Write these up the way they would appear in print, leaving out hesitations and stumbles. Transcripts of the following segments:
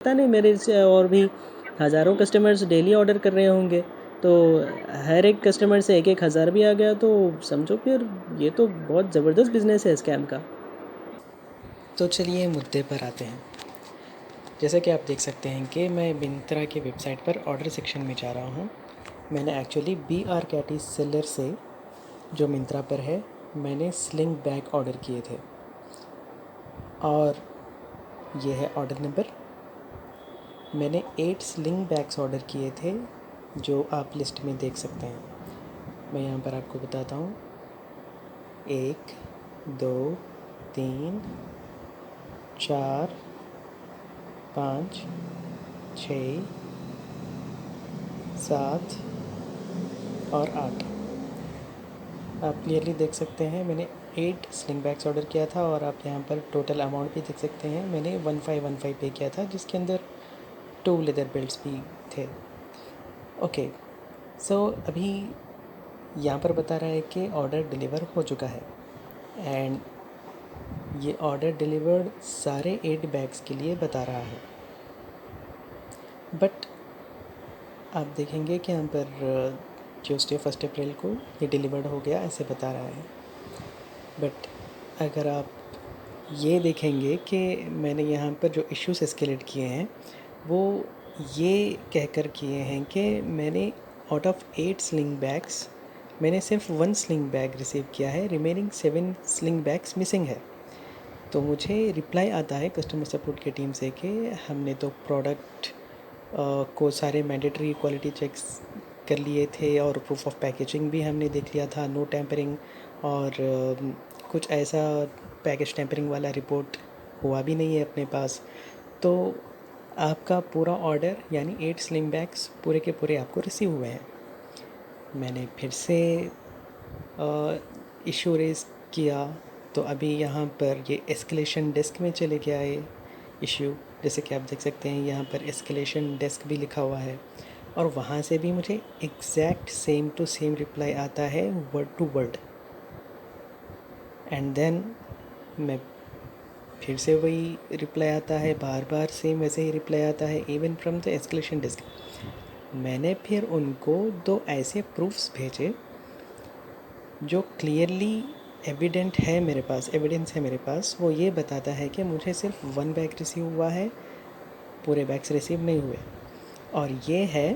पता नहीं मेरे से और भी हज़ारों कस्टमर्स डेली ऑर्डर कर रहे होंगे, तो हर एक कस्टमर से 1-1 हज़ार भी आ गया तो समझो फिर ये तो बहुत ज़बरदस्त बिज़नेस है स्कैम का। तो चलिए मुद्दे पर आते हैं। जैसा कि आप देख सकते हैं कि मैं मिंत्रा की वेबसाइट पर ऑर्डर सेक्शन में जा रहा हूँ। मैंने एक्चुअली BR कैटी सेलर से, जो मिंत्रा पर है, मैंने स्लिंग बैग ऑर्डर किए थे और ये है ऑर्डर नंबर। मैंने 8 स्लिंग बैग्स ऑर्डर किए थे जो आप लिस्ट में देख सकते हैं। मैं यहाँ पर आपको बताता हूँ। 1 2 3 4 5 6 7 और 8। आप क्लियरली देख सकते हैं मैंने 8 स्लिंग बैग्स ऑर्डर किया था और आप यहाँ पर टोटल अमाउंट भी देख सकते हैं। मैंने 1515 पे किया था जिसके अंदर 2 लेदर बेल्ट्स भी थे। ओके, सो अभी यहाँ पर बता रहा है कि ऑर्डर डिलीवर हो चुका है एंड ये ऑर्डर डिलीवर्ड सारे 8 बैग्स के लिए बता रहा है। बट आप देखेंगे कि यहाँ पर ट्यूसडे 1 अप्रैल को ये डिलीवर्ड हो गया ऐसे बता रहा है। बट अगर आप ये देखेंगे कि मैंने यहाँ पर जो इश्यूज एस्केलेट किए हैं वो ये कहकर किए हैं कि मैंने आउट ऑफ 8 स्लिंग बैग्स मैंने सिर्फ 1 स्लिंग बैग रिसीव किया है, रिमेनिंग 7 स्लिंग बैग्स मिसिंग है। तो मुझे रिप्लाई आता है कस्टमर सपोर्ट की टीम से कि हमने तो प्रोडक्ट को सारे मैंडेटरी क्वालिटी चेक्स कर लिए थे और प्रूफ ऑफ पैकेजिंग भी हमने देख लिया था, नो टैम्परिंग, और कुछ ऐसा पैकेज टैम्परिंग वाला रिपोर्ट हुआ भी नहीं है अपने पास। तो आपका पूरा ऑर्डर यानी 8 स्लिंग बैग्स पूरे के पूरे आपको रिसीव हुए हैं। मैंने फिर से इशू रेज़ किया तो अभी यहाँ पर ये एस्केलेशन डेस्क में चले गया है इशू। जैसे कि आप देख सकते हैं यहाँ पर एस्केलेशन डेस्क भी लिखा हुआ है और वहाँ से भी मुझे exact same to same reply आता है, word to word. And then मैं फिर से वही रिप्लाई आता है, बार बार सेम वैसे ही रिप्लाई आता है, even from the escalation desk. मैंने फिर उनको 2 ऐसे प्रूफ्स भेजे जो क्लियरली एविडेंस है मेरे पास। वो ये बताता है कि मुझे सिर्फ 1 बैग रिसीव हुआ है, पूरे बैग्स रिसीव नहीं हुए। और ये है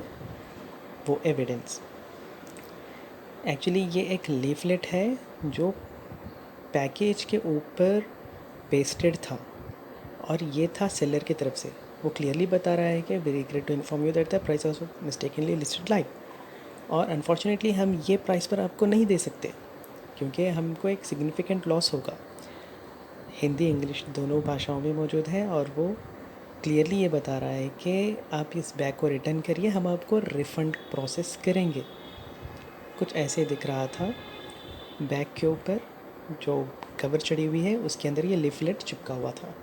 वो एविडेंस। एक्चुअली ये एक लीफलेट है जो पैकेज के ऊपर पेस्टेड था और ये था सेलर की तरफ से। वो क्लियरली बता रहा है कि we regret to inform you that the price was mistakenly listed live, और अनफॉर्चुनेटली हम ये प्राइस पर आपको नहीं दे सकते क्योंकि हमको एक सिग्निफिकेंट लॉस होगा। हिंदी इंग्लिश दोनों भाषाओं में मौजूद है और वो क्लियरली ये बता रहा है कि आप इस बैग को रिटर्न करिए, हम आपको रिफ़ंड प्रोसेस करेंगे। कुछ ऐसे दिख रहा था बैग के ऊपर, जो कवर चढ़ी हुई है उसके अंदर ये लीफलेट चिपका हुआ था।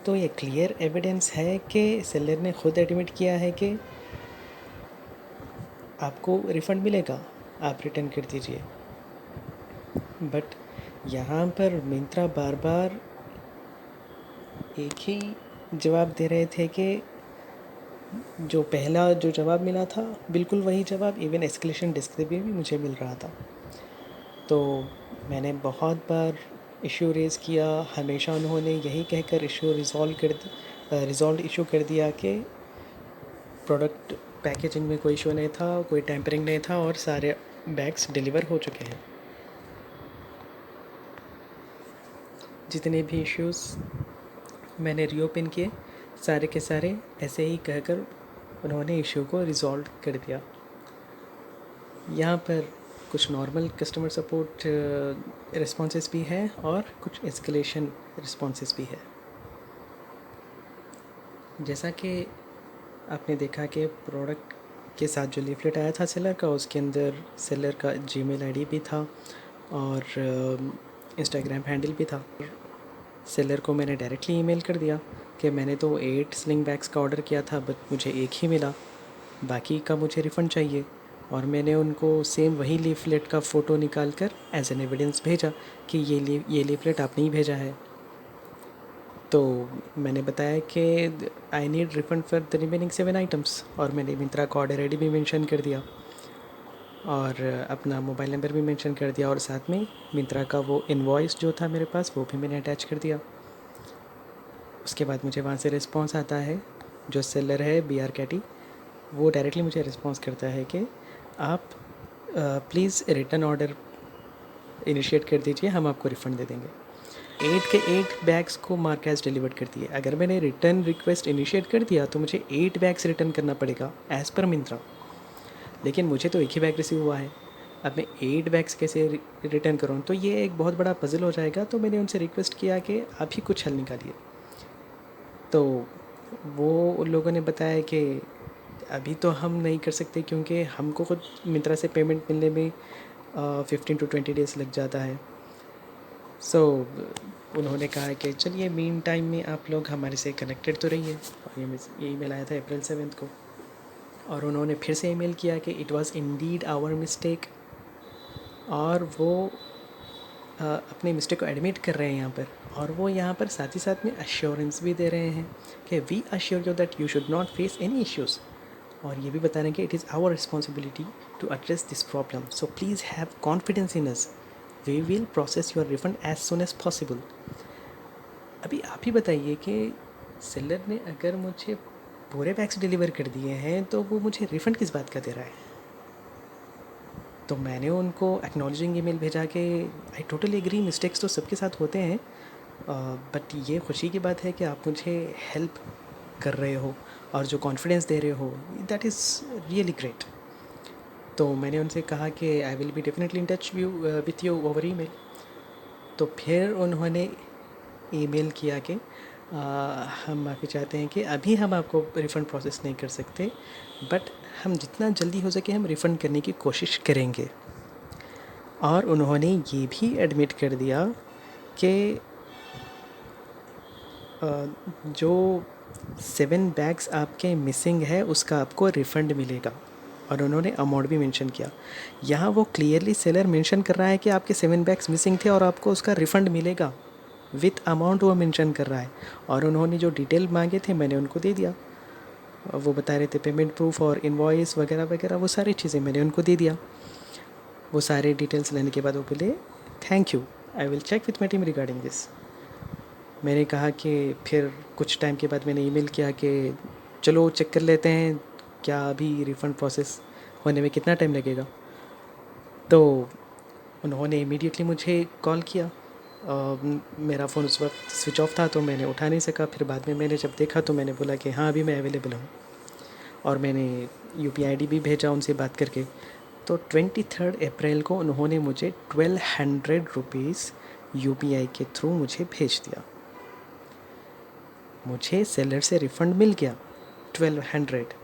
तो ये क्लियर एविडेंस है कि सेलर ने खुद एडमिट किया है कि आपको रिफ़ंड मिलेगा, आप रिटर्न कर दीजिए। बट यहाँ पर मिंत्रा बार बार एक ही जवाब दे रहे थे कि जो पहला जो जवाब मिला था बिल्कुल वही जवाब इवन एस्केलेशन डेस्क से भी मुझे मिल रहा था। तो मैंने बहुत बार इशू रेज़ किया, हमेशा उन्होंने यही कहकर इशू रिज़ॉल्व इशू कर दिया कि प्रोडक्ट पैकेजिंग में कोई इशू नहीं था, कोई टैम्परिंग नहीं था और सारे बैग्स डिलीवर हो चुके हैं। जितने भी इश्यूज़ मैंने रीओपन किए सारे के सारे ऐसे ही कहकर उन्होंने इशू को रिज़ॉल्व कर दिया। यहाँ पर कुछ नॉर्मल कस्टमर सपोर्ट रिस्पॉन्सेस भी हैं और कुछ एस्केलेशन रिस्पॉन्सेस भी है। जैसा कि आपने देखा कि प्रोडक्ट के साथ जो लीफलेट आया था सेलर का, उसके अंदर सेलर का जीमेल आईडी भी था और इंस्टाग्राम हैंडल भी था। सेलर को मैंने डायरेक्टली ईमेल कर दिया कि मैंने तो 8 स्लिंग बैग्स का ऑर्डर किया था बट मुझे एक ही मिला, बाकी का मुझे रिफ़ंड चाहिए। और मैंने उनको सेम वही लीफलेट का फ़ोटो निकाल कर एज एन एविडेंस भेजा कि ये लीफलेट आपने ही भेजा है। तो मैंने बताया कि I need refund for the remaining 7 items, और मैंने मिंत्रा का ऑर्डर आईडी भी मेंशन कर दिया और अपना मोबाइल नंबर भी मेंशन कर दिया, और साथ में मिंत्रा का वो इनवॉइस जो था मेरे पास वो भी मैंने अटैच कर दिया। उसके बाद मुझे वहाँ से रिस्पॉन्स आता है, जो सेलर है BR कैटी, वो डायरेक्टली मुझे रिस्पॉन्स करता है कि आप प्लीज़ रिटर्न ऑर्डर इनिशिएट कर दीजिए, हम आपको रिफ़ंड दे देंगे। 8 के 8 बैग्स को मार्क एज़ डिलीवर्ड कर दिए। अगर मैंने रिटर्न रिक्वेस्ट इनिशिएट कर दिया तो मुझे 8 बैग्स रिटर्न करना पड़ेगा एज़ पर मिंत्रा, लेकिन मुझे तो एक ही बैग रिसीव हुआ है। अब मैं 8 बैग्स कैसे रिटर्न करूँ, तो ये एक बहुत बड़ा पज़ल हो जाएगा। तो मैंने उनसे रिक्वेस्ट किया कि आप ही कुछ हल निकालिए। तो वो उन लोगों ने बताया कि अभी तो हम नहीं कर सकते, क्योंकि हमको खुद मिंत्रा से पेमेंट मिलने में 15 टू 20 डेज़ लग जाता है। सो उन्होंने कहा कि चलिए मीन टाइम में आप लोग हमारे से कनेक्टेड तो रहिए। और ये ईमेल आया था अप्रैल 7 को, और उन्होंने फिर से ईमेल किया कि it was indeed our mistake, और वो अपने मिस्टेक को एडमिट कर रहे हैं यहाँ पर, और वो यहाँ पर साथ ही साथ में अश्योरेंस भी दे रहे हैं कि we assure you that you should not face any issues, और ये भी बता रहे हैं कि it is our responsibility to address this problem, so please have confidence in us, we will process your refund as soon as possible. अभी आप ही बताइए कि सेलर ने अगर मुझे पूरे बैग्स डिलीवर कर दिए हैं तो वो मुझे रिफ़ंड किस बात का दे रहा है। तो मैंने उनको एक्नॉलेजिंग ईमेल भेजा कि आई टोटली एग्री, मिस्टेक्स तो सबके साथ होते हैं, बट ये खुशी की बात है कि आप मुझे हेल्प कर रहे हो और जो कॉन्फिडेंस दे रहे हो, दैट इज़ रियली ग्रेट। तो मैंने उनसे कहा कि I will be definitely in touch with you over email. तो फिर उन्होंने ईमेल किया कि हम माफ़ी चाहते हैं कि अभी हम आपको रिफ़ंड प्रोसेस नहीं कर सकते, बट हम जितना जल्दी हो सके हम रिफ़ंड करने की कोशिश करेंगे। और उन्होंने ये भी एडमिट कर दिया कि जो 7 बैग्स आपके मिसिंग है उसका आपको रिफ़ंड मिलेगा, और उन्होंने अमाउंट भी मेंशन किया। यहाँ वो क्लियरली सेलर मेंशन कर रहा है कि आपके 7 बैग्स मिसिंग थे और आपको उसका रिफ़ंड मिलेगा, विथ अमाउंट वो मेंशन कर रहा है। और उन्होंने जो डिटेल मांगे थे मैंने उनको दे दिया। वो बता रहे थे पेमेंट प्रूफ और इनवॉइस वगैरह वगैरह, वो सारी चीज़ें मैंने उनको दे दिया। वो सारे डिटेल्स लेने के बाद वो बोले thank you, I will check with my team regarding this. मैंने कहा कि फिर कुछ टाइम के बाद मैंने ईमेल किया कि चलो चेक कर लेते हैं क्या अभी रिफ़ंड प्रोसेस होने में कितना टाइम लगेगा। तो उन्होंने इमीडिएटली मुझे कॉल किया। मेरा फ़ोन उस वक्त स्विच ऑफ था तो मैंने उठा नहीं सका। फिर बाद में मैंने जब देखा तो मैंने बोला कि हाँ अभी मैं अवेलेबल हूँ, और मैंने UPI ID भी भेजा उनसे बात करके। तो 23 अप्रैल को उन्होंने मुझे 1200 रुपीज़ UPI के थ्रू मुझे भेज दिया। मुझे सेलर से रिफ़ंड मिल गया 1200।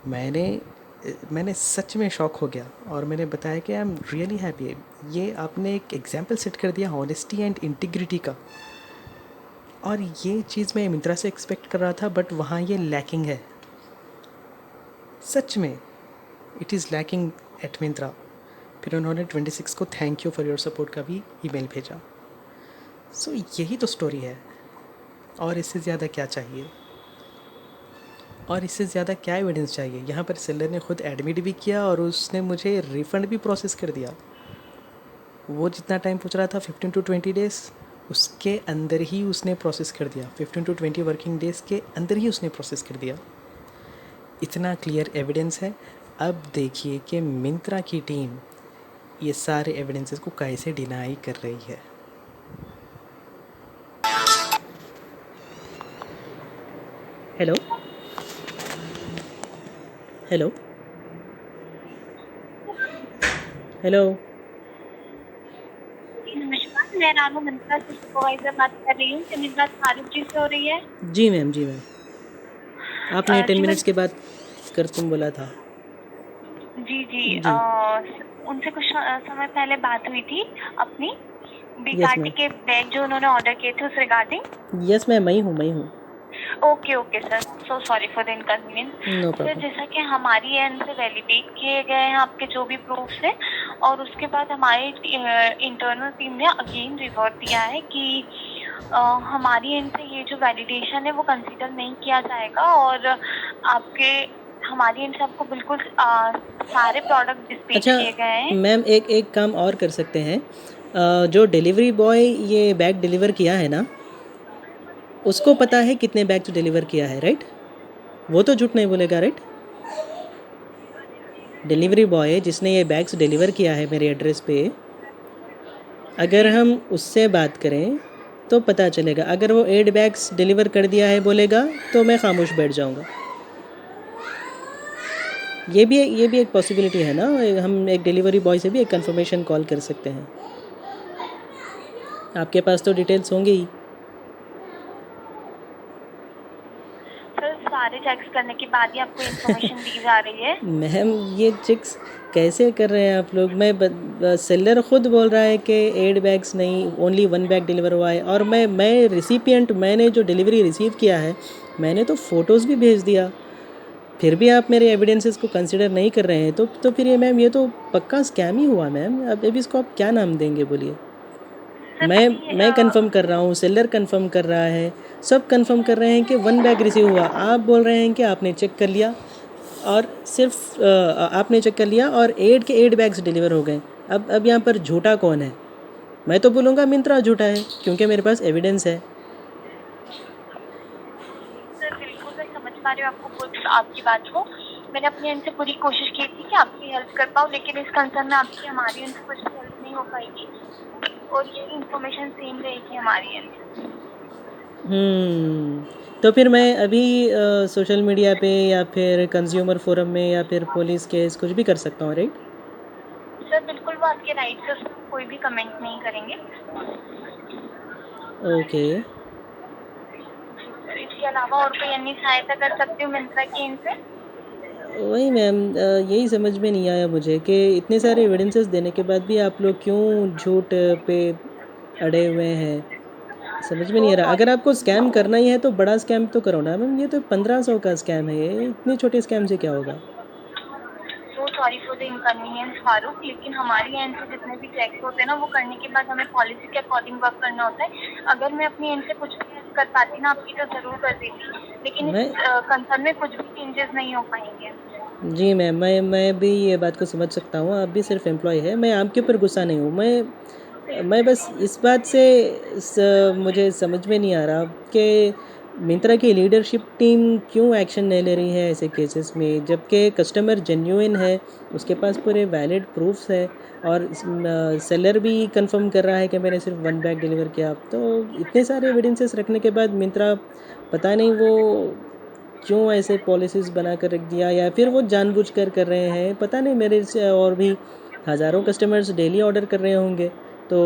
मैंने सच में शॉक हो गया, और मैंने बताया कि आई एम रियली हैप्पी। ये आपने एक एग्जांपल सेट कर दिया हॉनेस्टी एंड इंटीग्रिटी का, और ये चीज़ मैं मिंत्रा से एक्सपेक्ट कर रहा था, बट वहाँ ये लैकिंग है। सच में it is lacking at Myntra. फिर उन्होंने 26 को thank you for your support का भी ईमेल भेजा। सो यही तो स्टोरी है, और इससे ज़्यादा क्या चाहिए, और इससे ज़्यादा क्या एविडेंस चाहिए। यहाँ पर सेलर ने खुद एडमिट भी किया और उसने मुझे रिफ़ंड भी प्रोसेस कर दिया। वो जितना टाइम पूछ रहा था 15 टू 20 डेज़, उसके अंदर ही उसने प्रोसेस कर दिया। 15 टू 20 वर्किंग डेज़ के अंदर ही उसने प्रोसेस कर दिया। इतना क्लियर एविडेंस है। अब देखिए कि मिंत्रा की टीम ये सारे एविडेंसेस को कैसे डिनाई कर रही है। Hello hello hello. जी, नमस्कार, मैं रानू मिंत्रा से सुपरवाइज़र बात कर रही हूँ। क्या मेरी बात फारूक जी से हो रही है? जी मैम, जी मैम, आपने 10 जी मैं मिनट्स के बाद कर तुम बोला था। जी, जी। उनसे कुछ समय पहले बात हुई थी अपनी यस बीकाटी मैम। के बैग जो उन्होंने ऑर्डर किए थे उस रिगार्डिंग। यस मैम, मैं हूँ। Okay sir, so sorry for the inconvenience. No sir problem. जैसा कि हमारी एंड से वैलिडेट किए गए हैं आपके जो भी प्रूफ्स हैं, और उसके बाद हमारी इंटरनल टीम ने अगेन रिवर्ट दिया है कि हमारी एंड से ये जो वैलिडेशन है वो कंसीडर नहीं किया जाएगा और आपके हमारी एंड से आपको बिल्कुल सारे प्रोडक्ट डिस्पैच अच्छा किए गए हैं। मैम, एक एक काम और कर सकते हैं। जो डिलीवरी बॉय ये बैग डिलीवर किया है ना, उसको पता है कितने बैग्स डिलीवर किया है, राइट? वो तो झूठ नहीं बोलेगा, राइट? डिलीवरी बॉय जिसने ये बैग्स डिलीवर किया है मेरे एड्रेस पे, अगर हम उससे बात करें तो पता चलेगा। अगर वो 8 बैग्स डिलीवर कर दिया है बोलेगा तो मैं खामोश बैठ जाऊंगा। ये भी एक पॉसिबिलिटी है ना, हम एक डिलीवरी बॉय से भी एक कंफर्मेशन कॉल कर सकते हैं। आपके पास तो डिटेल्स होंगे ही। सर सारे चेक्स करने के बाद ही आपको इन्फॉर्मेशन दी जा रही है। मैम, ये चेक्स कैसे कर रहे हैं आप लोग? सेलर खुद बोल रहा है कि 8 बैग्स नहीं, ओनली 1 बैग डिलीवर हुआ है। और मैं रिसिपिएंट, मैंने जो डिलीवरी रिसीव किया है, मैंने तो फ़ोटोज़ भी भेज दिया। फिर भी आप मेरे एविडेंसेस को कंसिडर नहीं कर रहे हैं, तो फिर ये मैम, ये तो पक्का स्कैम ही हुआ मैम। अब इसको आप क्या नाम देंगे बोलिए? सर मैं अभी मैं कंफर्म कर रहा हूँ, सेलर कंफर्म कर रहा है, सब कंफर्म कर रहे हैं कि 1 बैग रिसीव हुआ। आप बोल रहे हैं कि आपने चेक कर लिया और सिर्फ आपने चेक कर लिया और 8 के 8 बैग्स डिलीवर हो गए। अब यहाँ पर झूठा कौन है? मैं तो बोलूँगा मिंत्रा झूठा है, क्योंकि मेरे पास एविडेंस है। सर बिल्कुल मैं समझ पा रही हूँ आपकी बात को। मैंने अपनी एंड से पूरी कोशिश की थी कि आपकी हेल्प कर पाऊँ, लेकिन इस कंसर्न में आपकी हमारी एंड से कुछ भी हेल्प नहीं हो पाएगी और ये इन्फॉर्मेशन सेम रहेगी हमारी एंड से। तो फिर मैं अभी सोशल मीडिया पे या फिर कंज्यूमर फोरम में या फिर पुलिस केस कुछ भी कर सकता हूँ, राइट? सर बिल्कुल वो आपके राइट से, उसमें कोई भी कमेंट नहीं करेंगे। ओके। सर इसके अलावा और कोई अन्य सहायता कर सकती हूँ मिंत्रा की एंड से? वही मैम, यही समझ में नहीं आया मुझे कि इतने सारे एविडेंसेस देने के बाद भी आप लोग क्यों झूठ पे अड़े हुए हैं। समझ में नहीं सो आ रहा। अगर सॉरी आपको स्कैम करना ही है तो बड़ा स्कैम तो करो ना मैम। ये तो 1500 का स्कैम है, ये इतने छोटे स्कैम से क्या होगा? सो sorry for the inconvenience Farooq, लेकिन हमारी एंड से जितने भी चेक्स होते हैं ना, वो करने के बाद हमें पॉलिसी के अकॉर्डिंग वर्क करना होता है। अगर मैं अपनी एंड से कुछ भी हेल्प कर पाती ना आपकी, तो ज़रूर कर देती, लेकिन मैं इस कंसर्न में कुछ भी चेंजेस नहीं हो पाएंगे। जी मैम, मैं भी ये बात को समझ सकता हूँ। आप भी सिर्फ एम्प्लॉय है, मैं आपके ऊपर गुस्सा नहीं हूँ। मैं बस इस बात से मुझे समझ में नहीं आ रहा कि मिंत्रा की लीडरशिप टीम क्यों एक्शन नहीं ले रही है ऐसे केसेस में, जबकि कस्टमर जेन्युइन है, उसके पास पूरे वैलिड प्रूफ्स है और सेलर भी कंफर्म कर रहा है कि मैंने सिर्फ 1 बैग डिलीवर किया। तो इतने सारे एविडेंसेस रखने के बाद मिंत्रा, पता नहीं वो क्यों ऐसे पॉलिसीज़ बना कर रख दिया, या फिर वो जानबूझकर कर रहे हैं, पता नहीं। मेरे से और भी हज़ारों कस्टमर्स डेली ऑर्डर कर रहे होंगे, तो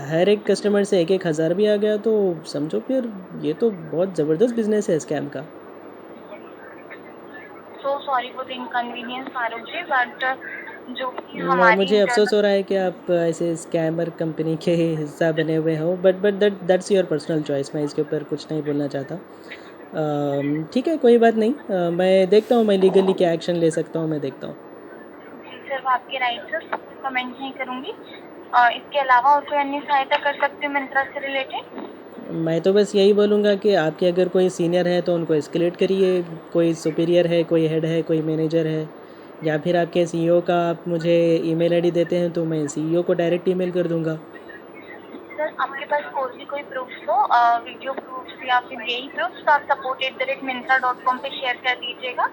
हर एक कस्टमर से 1-1 हज़ार भी आ गया तो समझो फिर ये तो बहुत ज़बरदस्त बिजनेस है स्कैम का। So sorry for the inconvenience Farooq ji, but जो भी हमारी मुझे अफसोस इंटरनल। हो रहा है कि आप ऐसे स्कैमर कंपनी के हिस्सा बने हुए हो, but that's your personal choice. मैं इसके ऊपर कुछ नहीं बोलना चाहता। ठीक है, कोई बात नहीं। मैं देखता हूँ, मैं लीगली क्या एक्शन ले सकता हूँ, मैं देखता हूँ। जी सर, वो आपके राइट से, कोई कमेंट नहीं करूंगी। इसके अलावा और कोई अन्य सहायता कर सकती हूँ मिंत्रा से रिलेटेड? मैं तो बस यही बोलूँगा कि आपके अगर कोई सीनियर है तो उनको एस्केलेट करिए। कोई सुपीरियर है, कोई हेड है, कोई मैनेजर है, या फिर आपके सीईओ का आप मुझे ईमेल आईडी देते हैं तो मैं सीईओ को डायरेक्ट ईमेल कर दूँगा। सर आपके पास और भी कोई प्रूफ्स हो, वीडियो प्रूफ्स या फिर यही प्रूफ्स, तो आप support@myntra.com पे शेयर कर दीजिएगा।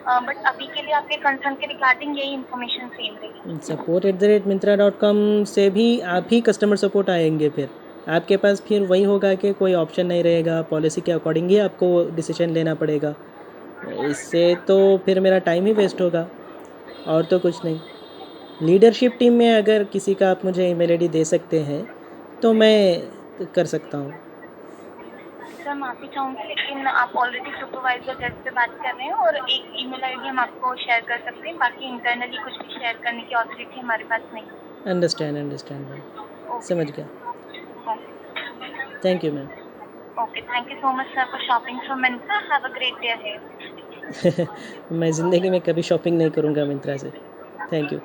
बट अभी के लिए आपके कंसर्न के रिगार्डिंग यही इन्फॉर्मेशन सेम रहेगी। support@myntra.com से भी आप ही कस्टमर सपोर्ट आएंगे। फिर आपके पास फिर वही होगा कि कोई ऑप्शन नहीं रहेगा, पॉलिसी के अकॉर्डिंग ही आपको डिसीजन लेना पड़ेगा। इससे तो फिर मेरा टाइम ही वेस्ट होगा, और तो कुछ नहीं। लीडरशिप टीम में अगर किसी का आप मुझे ईमेल आईडी दे सकते हैं तो मैं कर सकता हूँ। सर माफी चाहूंगी, लेकिन आप ऑलरेडी सुपरवाइजर हेड से बात कर रहे हैं और एक ईमेल आईडी हम आपको शेयर कर सकते हैं, बाकी इंटरनली कुछ भी शेयर करने की ऑथोरिटी हमारे पास नहीं अंडरस्टैंड मैम, है। समझ गया। Thank you ma'am. Okay, thank you so much sir for shopping from Myntra. Have a great day ahead. मैं ज़िंदगी में कभी शॉपिंग नहीं करूँगा मिंत्रा से। Thank you.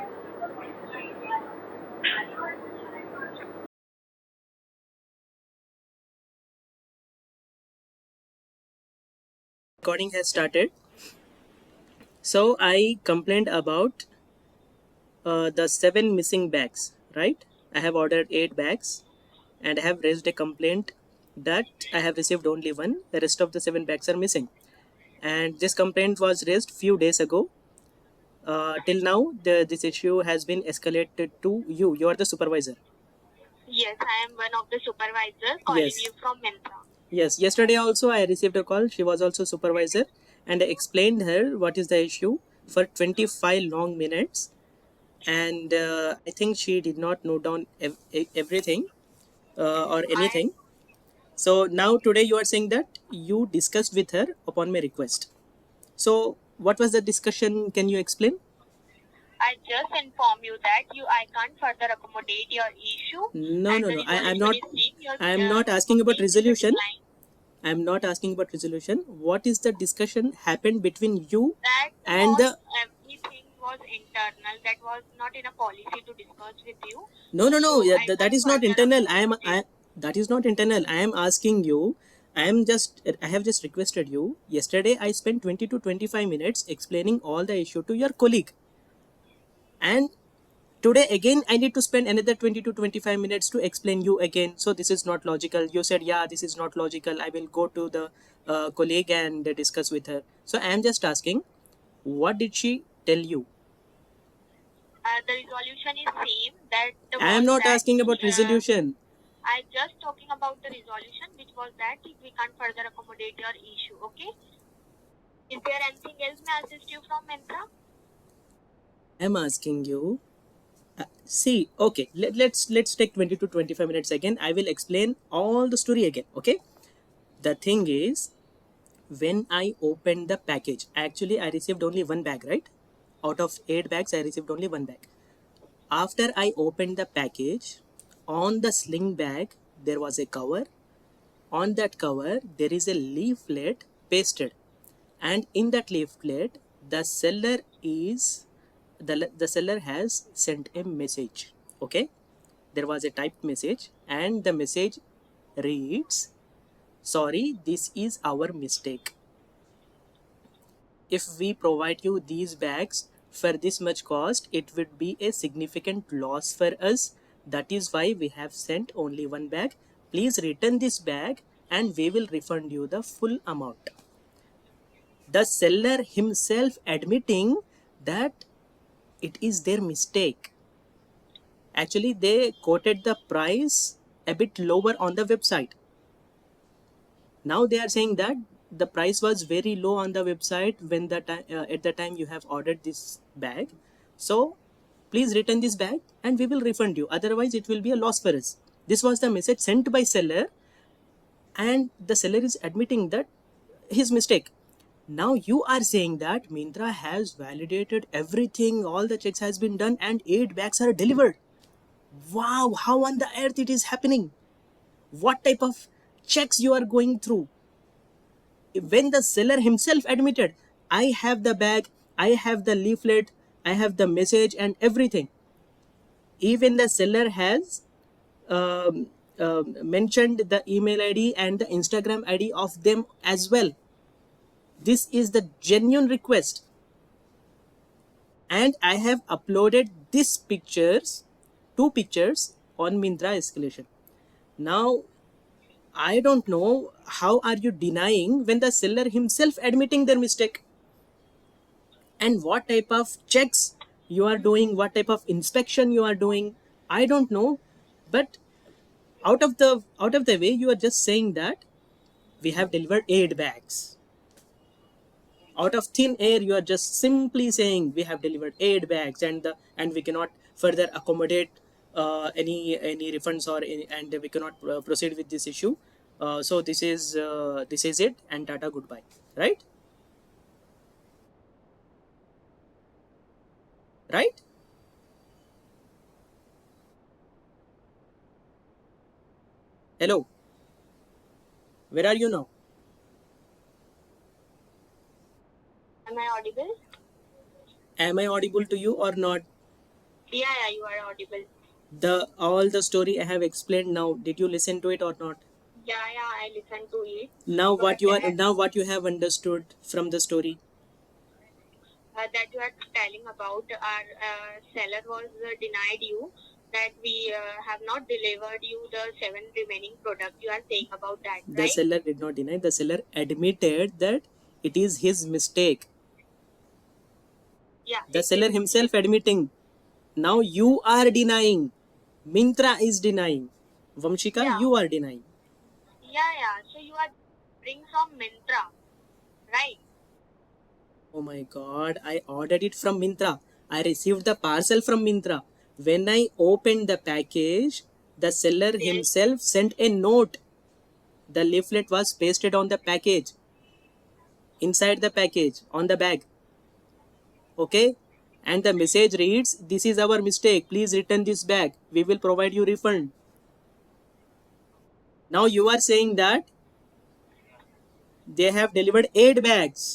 Recording has started. So I complained about the 7 missing bags, right? I have ordered 8 bags and I have raised a complaint that I have received only one. The rest of the 7 bags are missing. And this complaint was raised few days ago. Till now, this issue has been escalated to you. You are the supervisor. Yes, I am one of the supervisors calling Yes. you from Myntra. Yes, yesterday also I received a call. She was also supervisor, and I explained her what is the issue for 25 long minutes. And I think she did not note down everything or anything. So now today you are saying that you discussed with her upon my request. So what was the discussion? Can you explain? I just inform you that I can't further accommodate your issue. No, And no, the no. resolution is saying your I am not asking about complaint is a resolution. decline. I am not asking about resolution. What is the discussion happened between you That and was the? everything was internal. That was not in a policy to discuss with you. No, no, no. So Yeah, I that can't is not further internal. accommodate. That is not internal. I am asking you. I have just requested you. Yesterday, I spent 20 to 25 minutes explaining all the issue to your colleague, and today again I need to spend another 20 to 25 minutes to explain you again. So this is not logical. You said, yeah, this is not logical. I will go to the colleague and discuss with her. So I am just asking, what did she tell you? The resolution is same. That I am was not that. asking about resolution. I just talking about the resolution, which was that we can't further accommodate your issue. Okay. Is there anything else may assist you from Myntra? I am asking you. See, okay, let's take 20 to 25 minutes again. I will explain all the story again. Okay. The thing is, when I opened the package, actually I received only one bag, right? Out of 8 bags, I received only one bag. After I opened the package, on the sling bag, there was a cover. On that cover, there is a leaflet pasted. And in that leaflet, the seller has sent a message. Okay? There was a typed message, and the message reads, "Sorry, this is our mistake. If we provide you these bags for this much cost, it would be a significant loss for us. That is why we have sent only one bag. Please return this bag and we will refund you the full amount." The seller himself admitting that it is their mistake. Actually, they quoted the price a bit lower on the website. Now they are saying that the price was very low on the website when at the time you have ordered this bag. So please return this bag and we will refund you. Otherwise, it will be a loss for us. This was the message sent by seller, and the seller is admitting that his mistake. Now you are saying that Myntra has validated everything, all the checks has been done, and 8 bags are delivered. Wow, how on the earth it is happening? What type of checks you are going through? When the seller himself admitted, I have the bag, I have the leaflet, I have the message and everything. Even the seller has mentioned the email ID and the Instagram ID of them as well. This is the genuine request, and I have uploaded these pictures, 2 pictures, on Myntra escalation. Now I don't know how are you denying when the seller himself admitting their mistake. And what type of checks you are doing, what type of inspection you are doing, I don't know. But out of the way, you are just saying that we have delivered 8 bags. Out of thin air, you are just simply saying we have delivered 8 bags, and we cannot further accommodate any refunds and we cannot proceed with this issue. So this is it, and tata goodbye, right? Right? Hello, where are you now? Am I audible? Am I audible to you or not? Yeah, you are audible. The all the story I have explained now, did you listen to it or not? Yeah, I listened to it. Now But what you have understood from the story? That you are telling about our seller was denied you that we have not delivered you the 7 remaining products. You are saying about that, The right? seller did not deny. The seller admitted that it is his mistake. Yeah, The seller it himself admitting. Now you are denying. Mintra is denying. Vamshika, yeah, you are denying. yeah. So you are bring from Mintra, right? Oh my god, I ordered it from Mintra. I received the parcel from Mintra. When I opened the package, the seller Yes. himself sent a note. The leaflet was pasted on the package, inside the package, on the bag. Okay? And the message reads, "This is our mistake. Please return this bag. We will provide you refund." Now you are saying that they have delivered 8 bags.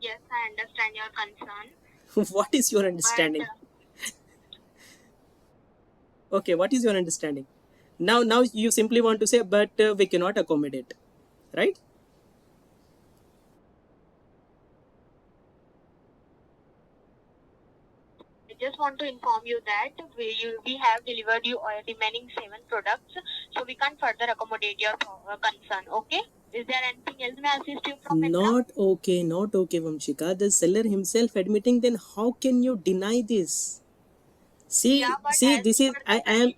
Yes, I understand your concern, What is your but understanding? Okay, what is your understanding? Now you simply want to say, but we cannot accommodate, right? I just want to inform you that we have delivered you remaining 7 products, so we can't further accommodate your concern. Okay? Is there anything else may I assist you from Mintra? Not okay, Vamshika. The seller himself admitting, then how can you deny this? Yeah, but See, as this is per the condition,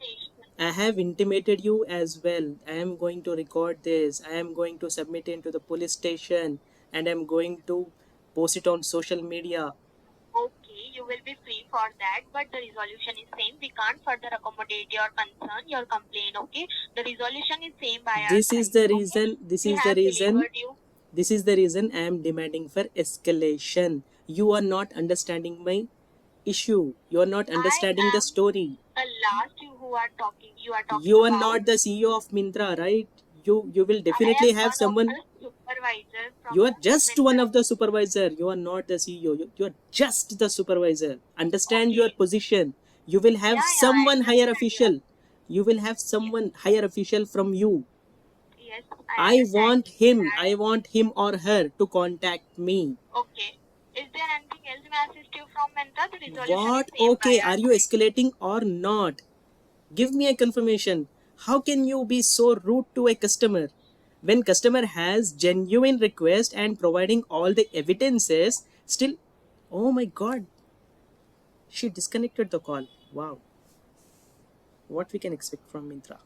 I have intimated you as well. I am going to record this. I am going to submit it into the police station, and I am going to post it on social media. okay, you will be free for that, but the resolution is same. We can't further accommodate your concern, your complaint. Okay, the resolution is same by our This is side. the Okay, reason. This we is the have reason. delivered you. This is the reason I am demanding for escalation. You are not understanding my issue. You are not I understanding the am story. the last who are talking. You are talking You are about. not the CEO of Mintra, right? You will I definitely am have one of someone. the supervisor from You are just one Mintra. of the supervisor. You are not the CEO. You are just the supervisor. Understand your Okay. position. You will have Yeah, I someone higher understand you. official. You will have someone higher official from you. Yes, I understand that. I want him or her to contact me. Okay. Is there anything else may I assist you from Mintra? The resolution is What? same by Okay, our are you side. escalating or not? Give me a confirmation. How can you be so rude to a customer? When customer has genuine request and providing all the evidences, still, oh my god, she disconnected the call. Wow, what we can expect from Mintra?